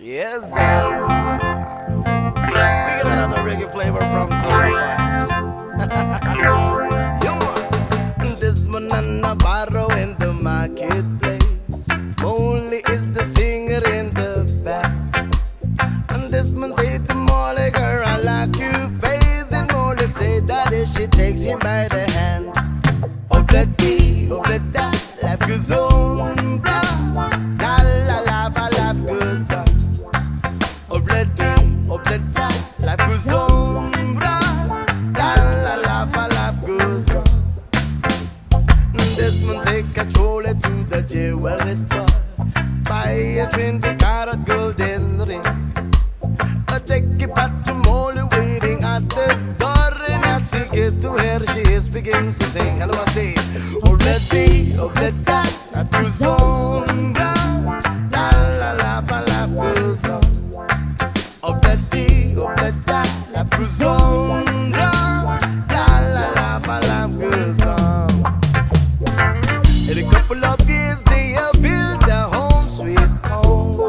Yes, sir. We get another reggae flavor from TROPA. This banana barrow in the marketplace. Only is the singer in the back. And this man say to Molly, girl, I like you. Face and Molly say that if she takes him by the hand. Obladi, Oblada, life goes on, blah. La la la, my life goes on. Obladi, Oblada, life goes on, blah. La la la, my life goes on. This man take a trolley to the jewelry store. Buy a 20-carat golden ring. Take it back to Molly waiting at the door. And as he gets to her, she begins to sing. Hello, I say, Obladi, Oblada, life goes on, blah. La la la, my life goes on. Obladi, Oblada, life goes on, blah. La la la, my life goes on. In a couple of years, they have built a home sweet home.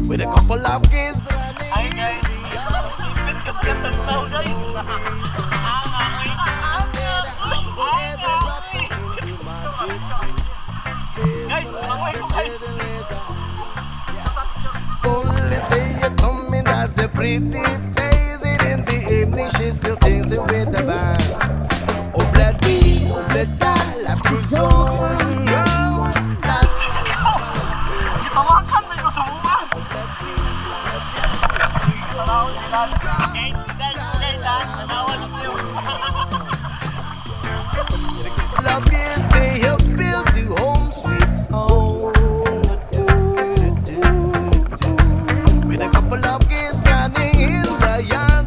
With a couple of kids running. Hi guys, ipit ka tanaw guys. Guys, mangoy ko guys. Only stay at home and has a pretty face. And in the evening she still thinks it with the band. Obladi, Oblada, life goes on. Gitawakan na ko sa bunga. Guys, tanawan niyo. Love is they have built the home sweet home. With a couple of kids running in the yard.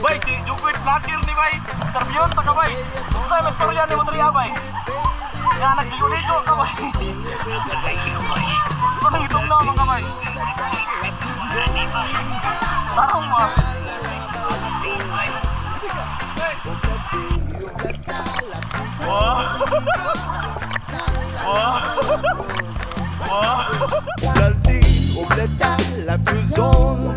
Bay, si Jugwit Vlogger ni Bay. Interview ta ka Bay. Kung sa'yo may storya ni Madria Bay. Nga nagligo-ligo ka Bay. Ito nang itong naman ka Bay. Tarong mo. Obladi, Oblada, life goes on.